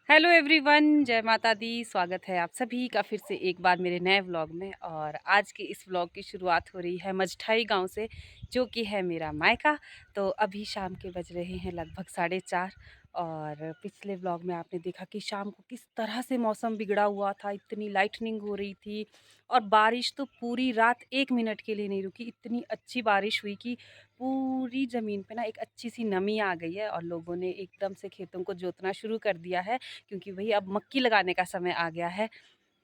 Hello everyone, जय माता दी। स्वागत है आप सभी का फिर से एक बार मेरे नए व्लॉग में। और आज के इस व्लॉग की शुरुआत हो रही है मजठाई गांव से, जो कि है मेरा मायका। तो अभी शाम के बज रहे हैं लगभग 4:30। और पिछले व्लॉग में आपने देखा कि शाम को किस तरह से मौसम बिगड़ा हुआ था, इतनी लाइटनिंग हो रही थी और बारिश तो पूरी रात 1 मिनट के लिए नहीं रुकी। इतनी अच्छी बारिश हुई कि पूरी ज़मीन पे ना एक अच्छी सी नमी आ गई है और लोगों ने एकदम से खेतों को जोतना शुरू कर दिया है, क्योंकि वही अब मक्की लगाने का समय आ गया है।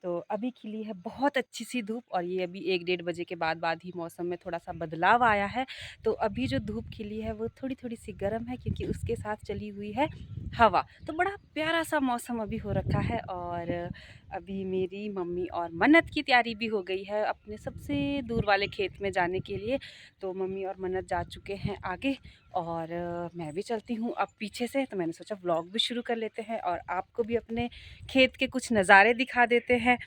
तो अभी खिली है बहुत अच्छी सी धूप और ये अभी 1 डेढ़ बजे के बाद ही मौसम में थोड़ा सा बदलाव आया है। तो अभी जो धूप खिली है वो थोड़ी थोड़ी सी गर्म है, क्योंकि उसके साथ चली हुई है हवा। तो बड़ा प्यारा सा मौसम अभी हो रखा है। और अभी मेरी मम्मी और मन्नत की तैयारी भी हो गई है अपने सबसे दूर वाले खेत में जाने के लिए। तो मम्मी और मन्नत जा चुके हैं आगे और मैं भी चलती हूँ अब पीछे से। तो मैंने सोचा व्लॉग भी शुरू कर लेते हैं और आपको भी अपने खेत के कुछ नज़ारे दिखा देते हैं।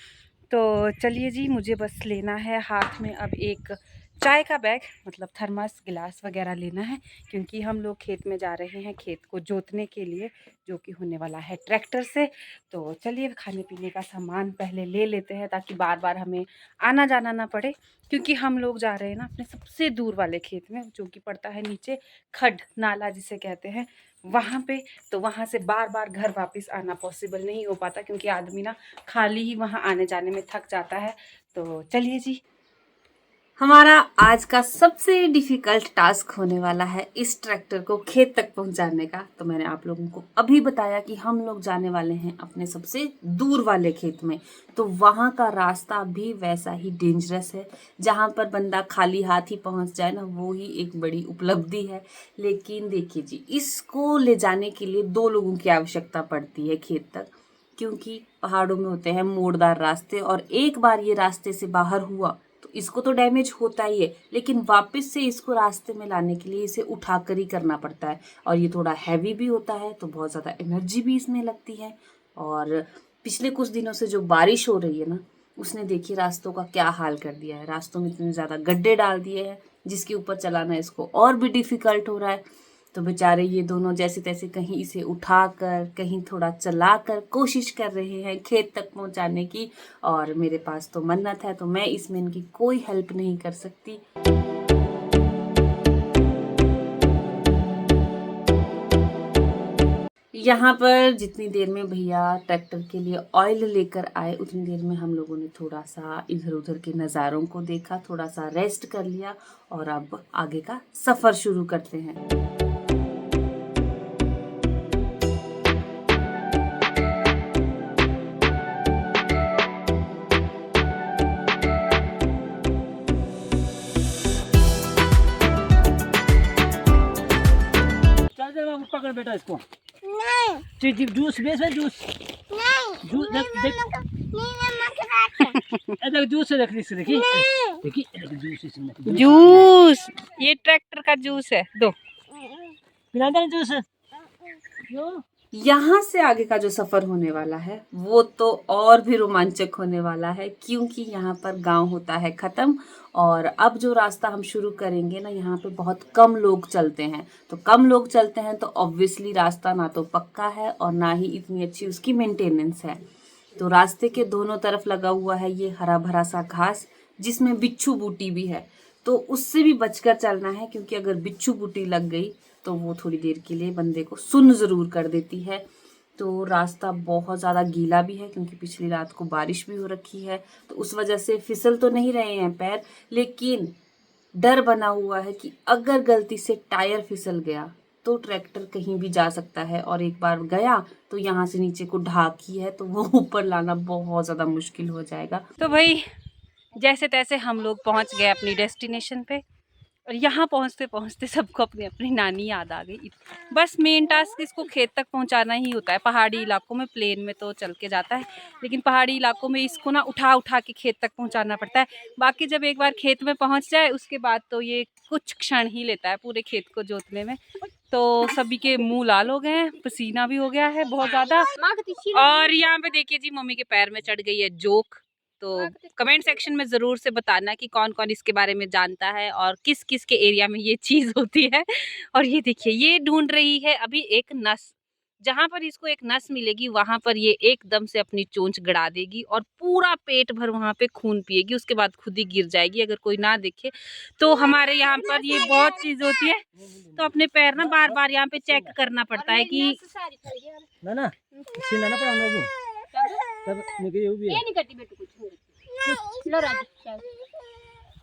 तो चलिए जी, मुझे बस लेना है हाथ में अब एक चाय का बैग, मतलब थर्मस गिलास वगैरह लेना है, क्योंकि हम लोग खेत में जा रहे हैं खेत को जोतने के लिए, जो कि होने वाला है ट्रैक्टर से। तो चलिए खाने पीने का सामान पहले ले लेते हैं, ताकि बार बार हमें आना जाना ना पड़े। क्योंकि हम लोग जा रहे हैं ना अपने सबसे दूर वाले खेत में, जो कि पड़ता है नीचे खड नाला जिसे कहते हैं, वहाँ पे। तो वहाँ से बार बार घर वापस आना पॉसिबल नहीं हो पाता, क्योंकि आदमी ना खाली ही वहाँ आने जाने में थक जाता है। तो चलिए जी, हमारा आज का सबसे डिफिकल्ट टास्क होने वाला है इस ट्रैक्टर को खेत तक पहुंचाने का। तो मैंने आप लोगों को अभी बताया कि हम लोग जाने वाले हैं अपने सबसे दूर वाले खेत में। तो वहां का रास्ता भी वैसा ही डेंजरस है। जहां पर बंदा खाली हाथ ही पहुंच जाए ना, वो ही एक बड़ी उपलब्धि है। लेकिन देखिए जी, इसको ले जाने के लिए 2 लोगों की आवश्यकता पड़ती है खेत तक, क्योंकि पहाड़ों में होते हैं मोड़दार रास्ते, और एक बार ये रास्ते से बाहर हुआ तो इसको तो डैमेज होता ही है, लेकिन वापस से इसको रास्ते में लाने के लिए इसे उठाकर ही करना पड़ता है। और ये थोड़ा हैवी भी होता है, तो बहुत ज़्यादा एनर्जी भी इसमें लगती है। और पिछले कुछ दिनों से जो बारिश हो रही है ना, उसने देखिए रास्तों का क्या हाल कर दिया है। रास्तों में इतने ज़्यादा गड्ढे डाल दिए हैं, जिसके ऊपर चलाना इसको और भी डिफिकल्ट हो रहा है। तो बेचारे ये दोनों जैसे तैसे कहीं इसे उठाकर, कहीं थोड़ा चलाकर कोशिश कर रहे हैं खेत तक पहुंचाने की। और मेरे पास तो मन्नत है, तो मैं इसमें इनकी कोई हेल्प नहीं कर सकती। यहाँ पर जितनी देर में भैया ट्रैक्टर के लिए ऑयल लेकर आए, उतनी देर में हम लोगों ने थोड़ा सा इधर उधर के नज़ारों को देखा, थोड़ा सा रेस्ट कर लिया और अब आगे का सफ़र शुरू करते हैं। चल दे बाबू, पकड़ बेटा इसको। नहीं जूस बेच है, जूस नहीं जूस देख देख देख, जूस से देख, इससे देखी देखी, जूस इसमें जूस, ये ट्रैक्टर का जूस है, दो। पिला दे जूस जो। यहाँ से आगे का जो सफर होने वाला है वो तो और भी रोमांचक होने वाला है, क्योंकि यहाँ पर गांव होता है खत्म। और अब जो रास्ता हम शुरू करेंगे ना, यहाँ पे बहुत कम लोग चलते हैं। तो कम लोग चलते हैं तो ऑब्वियसली रास्ता ना तो पक्का है और ना ही इतनी अच्छी उसकी मेंटेनेंस है। तो रास्ते के दोनों तरफ लगा हुआ है ये हरा भरा सा घास, जिसमें बिच्छू बूटी भी है। तो उससे भी बचकर चलना है, क्योंकि अगर बिच्छू बूटी लग गई तो वो थोड़ी देर के लिए बंदे को सुन्न ज़रूर कर देती है। तो रास्ता बहुत ज़्यादा गीला भी है, क्योंकि पिछली रात को बारिश भी हो रखी है। तो उस वजह से फिसल तो नहीं रहे हैं पैर, लेकिन डर बना हुआ है कि अगर गलती से टायर फिसल गया तो ट्रैक्टर कहीं भी जा सकता है। और एक बार गया तो यहाँ से नीचे को ढाक ही है, तो वो ऊपर लाना बहुत ज़्यादा मुश्किल हो जाएगा। तो भाई जैसे तैसे हम लोग पहुँच गए अपनी डेस्टिनेशन पे। और यहाँ पहुँचते पहुँचते सबको अपनी अपनी नानी याद आ गई। बस मेन टास्क इसको खेत तक पहुँचाना ही होता है। पहाड़ी इलाकों में, प्लेन में तो चल के जाता है, लेकिन पहाड़ी इलाकों में इसको ना उठा उठा के खेत तक पहुँचाना पड़ता है। बाकी जब एक बार खेत में पहुँच जाए उसके बाद तो ये कुछ क्षण ही लेता है पूरे खेत को जोतने में। तो सभी के मुंह लाल हो गए हैं, पसीना भी हो गया है बहुत ज़्यादा। और यहाँ पे देखिए जी, मम्मी के पैर में चढ़ गई है जोक। तो कमेंट सेक्शन में ज़रूर से बताना कि कौन कौन इसके बारे में जानता है और किस किस के एरिया में ये चीज़ होती है। और ये देखिए, ये ढूंढ रही है अभी एक नस, जहाँ पर इसको एक नस मिलेगी वहाँ पर ये एकदम से अपनी चोंच गड़ा देगी और पूरा पेट भर वहाँ पे खून पिएगी, उसके बाद खुद ही गिर जाएगी अगर कोई ना देखे। तो हमारे यहाँ पर ये बहुत चीज़ होती है, तो अपने पैर ना बार बार यहाँ पे चेक करना पड़ता है कि ना ना इससे ना पड़ा हम लोग तब निकल ये भी है। नहीं करती बेटू कुछ लो राजू।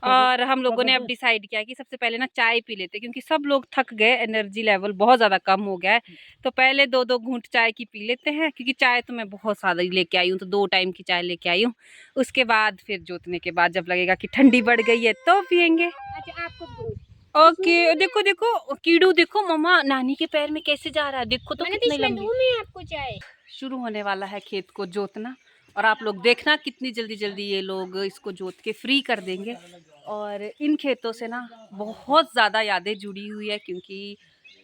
और हम लोगों ने अब डिसाइड किया कि सबसे पहले ना चाय पी लेते, क्योंकि सब लोग थक गए, एनर्जी लेवल बहुत ज़्यादा कम हो गया है। तो पहले 2-2 घूंट चाय की पी लेते हैं, क्योंकि चाय तो मैं बहुत ज़्यादा ही लेके आई हूँ, तो 2 टाइम की चाय लेके आई हूँ। उसके बाद फिर जोतने के बाद जब लगेगा कि ठंडी बढ़ गई है तो पियेंगे। अच्छा आपको ओके, देखो देखो कीड़ू, देखो मम्मा नानी के पैर में कैसे जा रहा है, देखो तो कितनी लंबी। मैं आपको चाय शुरू होने वाला है खेत को जोतना, और आप लोग देखना कितनी जल्दी जल्दी ये लोग इसको जोत के फ्री कर देंगे। और इन खेतों से ना बहुत ज़्यादा यादें जुड़ी हुई है, क्योंकि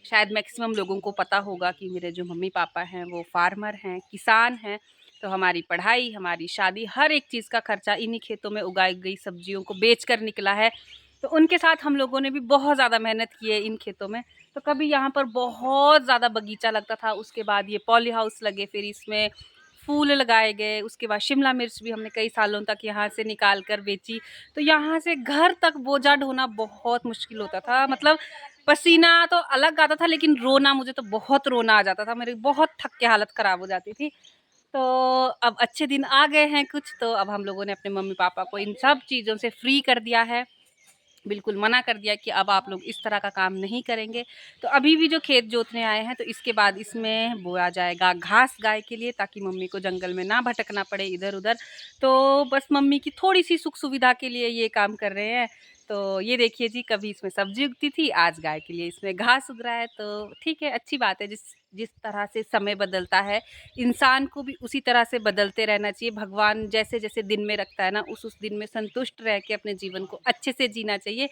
शायद मैक्सिमम लोगों को पता होगा कि मेरे जो मम्मी पापा हैं वो फार्मर हैं, किसान हैं। तो हमारी पढ़ाई, हमारी शादी, हर एक चीज़ का खर्चा इन्हीं खेतों में उगाई गई सब्जियों को बेच कर निकला है। तो उनके साथ हम लोगों ने भी बहुत ज़्यादा मेहनत की है इन खेतों में। तो कभी यहाँ पर बहुत ज़्यादा बगीचा लगता था, उसके बाद ये पॉली हाउस लगे, फिर इसमें फूल लगाए गए, उसके बाद शिमला मिर्च भी हमने कई सालों तक यहाँ से निकाल कर बेची। तो यहाँ से घर तक बोझा ढोना बहुत मुश्किल होता था, मतलब पसीना तो अलग आता था, लेकिन रोना, मुझे तो बहुत रोना आ जाता था, मेरी बहुत थक के हालत ख़राब हो जाती थी। तो अब अच्छे दिन आ गए हैं कुछ, तो अब हम लोगों ने अपने मम्मी पापा को इन सब चीज़ों से फ्री कर दिया है, बिल्कुल मना कर दिया कि अब आप लोग इस तरह का काम नहीं करेंगे। तो अभी भी जो खेत जोतने आए हैं, तो इसके बाद इसमें बोया जाएगा घास गाय के लिए, ताकि मम्मी को जंगल में ना भटकना पड़े इधर उधर। तो बस मम्मी की थोड़ी सी सुख सुविधा के लिए ये काम कर रहे हैं। तो ये देखिए जी, कभी इसमें सब्जी उगती थी, आज गाय के लिए इसमें घास उग रहा है। तो ठीक है, अच्छी बात है, जिस जिस तरह से समय बदलता है, इंसान को भी उसी तरह से बदलते रहना चाहिए। भगवान जैसे जैसे दिन में रखता है ना, उस दिन में संतुष्ट रह के अपने जीवन को अच्छे से जीना चाहिए।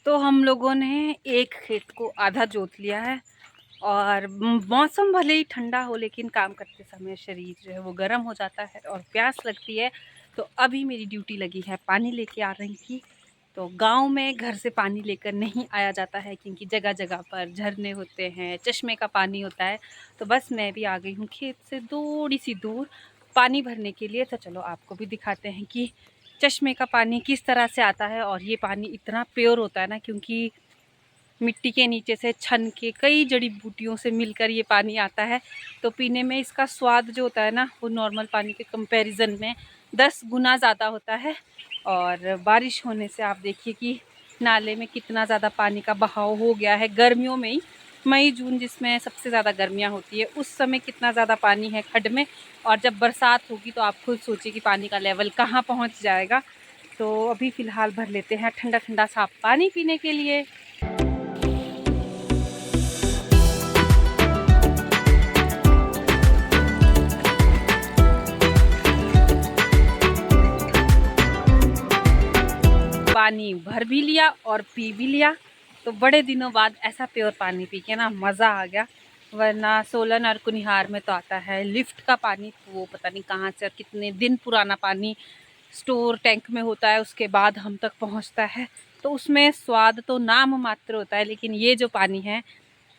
तो हम लोगों ने एक खेत को आधा जोत लिया है, और मौसम भले ही ठंडा हो, लेकिन काम करते समय शरीर जो है वो गर्म हो जाता है और प्यास लगती है। तो अभी मेरी ड्यूटी लगी है पानी लेके आ रही थी। तो गांव में घर से पानी लेकर नहीं आया जाता है, क्योंकि जगह जगह पर झरने होते हैं, चश्मे का पानी होता है। तो बस मैं भी आ गई हूँ खेत से थोड़ी सी दूर पानी भरने के लिए। तो चलो आपको भी दिखाते हैं कि चश्मे का पानी किस तरह से आता है। और ये पानी इतना प्योर होता है ना, क्योंकि मिट्टी के नीचे से छन के कई जड़ी बूटियों से मिलकर ये पानी आता है। तो पीने में इसका स्वाद जो होता है ना, वो नॉर्मल पानी के कंपैरिजन में 10 गुना ज़्यादा होता है। और बारिश होने से आप देखिए कि नाले में कितना ज़्यादा पानी का बहाव हो गया है। गर्मियों में ही, मई जून जिसमें सबसे ज़्यादा गर्मियाँ होती है, उस समय कितना ज़्यादा पानी है खड्ड में। और जब बरसात होगी तो आप खुद सोचिए कि पानी का लेवल कहाँ पहुँच जाएगा। तो अभी फ़िलहाल भर लेते हैं ठंडा ठंडा साफ पानी पीने के लिए। पानी भर भी लिया और पी भी लिया। तो बड़े दिनों बाद ऐसा प्योर पानी पी के ना मज़ा आ गया। वरना सोलन और कुनिहार में तो आता है लिफ्ट का पानी, वो पता नहीं कहाँ से और कितने दिन पुराना पानी स्टोर टैंक में होता है, उसके बाद हम तक पहुँचता है। तो उसमें स्वाद तो नाम मात्र होता है, लेकिन ये जो पानी है,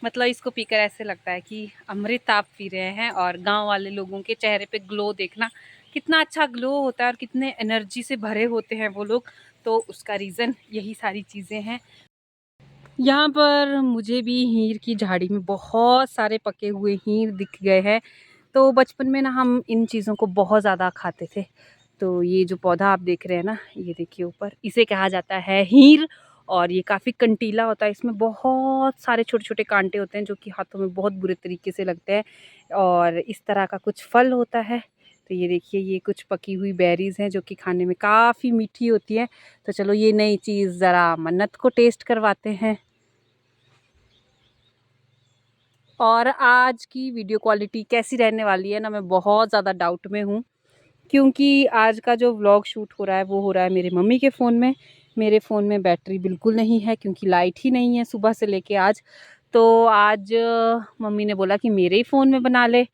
मतलब इसको पीकर ऐसे लगता है कि अमृत आप पी रहे हैं। और गांव वाले लोगों के चेहरे पे ग्लो देखना, कितना अच्छा ग्लो होता है और कितने एनर्जी से भरे होते हैं वो लोग। तो उसका रीज़न यही सारी चीज़ें हैं। यहाँ पर मुझे भी हीर की झाड़ी में बहुत सारे पके हुए हीर दिख गए हैं। तो बचपन में ना हम इन चीज़ों को बहुत ज़्यादा खाते थे। तो ये जो पौधा आप देख रहे हैं ना, ये देखिए ऊपर, इसे कहा जाता है हीर। और ये काफ़ी कंटीला होता है, इसमें बहुत सारे छोटे छोटे कांटे होते हैं जो कि हाथों में बहुत बुरे तरीके से लगते हैं। और इस तरह का कुछ फल होता है। तो ये देखिए, ये कुछ पकी हुई बेरीज़ हैं जो कि खाने में काफ़ी मीठी होती है। तो चलो ये नई चीज़ ज़रा मन्नत को टेस्ट करवाते हैं। और आज की वीडियो क्वालिटी कैसी रहने वाली है ना, मैं बहुत ज़्यादा डाउट में हूँ, क्योंकि आज का जो व्लॉग शूट हो रहा है वो हो रहा है मेरे मम्मी के फ़ोन में। मेरे फ़ोन में बैटरी बिल्कुल नहीं है, क्योंकि लाइट ही नहीं है सुबह से लेके आज। तो आज मम्मी ने बोला कि मेरे ही फ़ोन में बना ले।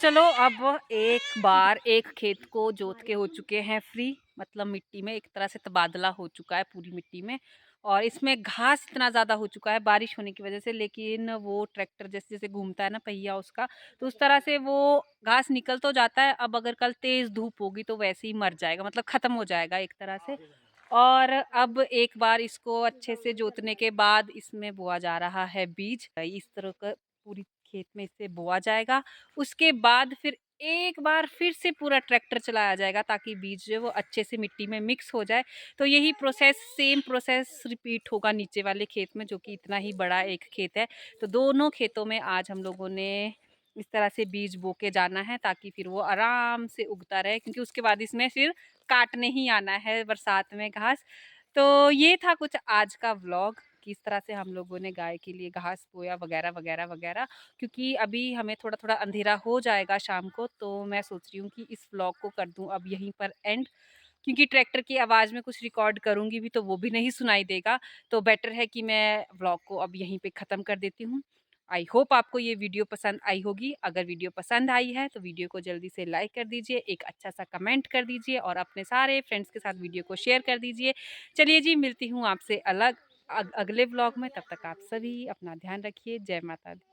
चलो अब एक बार एक खेत को जोत के हो चुके हैं फ्री, मतलब मिट्टी में एक तरह से तबादला हो चुका है पूरी मिट्टी में। और इसमें घास इतना ज़्यादा हो चुका है बारिश होने की वजह से, लेकिन वो ट्रैक्टर जैसे जैसे घूमता है ना पहिया उसका, तो उस तरह से वो घास निकल तो जाता है। अब अगर कल तेज़ धूप होगी तो वैसे ही मर जाएगा, मतलब ख़त्म हो जाएगा एक तरह से। और अब एक बार इसको अच्छे से जोतने के बाद इसमें बोआ जा रहा है बीज। इस तरह का पूरी खेत में इससे बोआ जाएगा। उसके बाद फिर एक बार फिर से पूरा ट्रैक्टर चलाया जाएगा ताकि बीज जो है वो अच्छे से मिट्टी में मिक्स हो जाए। तो यही प्रोसेस, सेम प्रोसेस रिपीट होगा नीचे वाले खेत में, जो कि इतना ही बड़ा एक खेत है। तो दोनों खेतों में आज हम लोगों ने इस तरह से बीज बो के जाना है ताकि फिर वो आराम से उगता रहे, क्योंकि उसके बाद इसमें फिर काटने ही आना है बरसात में घास। तो ये था कुछ आज का व्लॉग, किस तरह से हम लोगों ने गाय के लिए घास बोया वगैरह वगैरह वगैरह। क्योंकि अभी हमें थोड़ा थोड़ा अंधेरा हो जाएगा शाम को, तो मैं सोच रही हूँ कि इस व्लॉग को कर दूँ अब यहीं पर एंड, क्योंकि ट्रैक्टर की आवाज़ में कुछ रिकॉर्ड करूँगी भी तो वो भी नहीं सुनाई देगा। तो बेटर है कि मैं व्लॉग को अब यहीं पे ख़त्म कर देती हूँ। आई होप आपको ये वीडियो पसंद आई होगी। अगर वीडियो पसंद आई है तो वीडियो को जल्दी से लाइक कर दीजिए, एक अच्छा सा कमेंट कर दीजिए और अपने सारे फ्रेंड्स के साथ वीडियो को शेयर कर दीजिए। चलिए जी, मिलती हूँ आपसे अगले व्लॉग में। तब तक आप सभी अपना ध्यान रखिए। जय माता दी।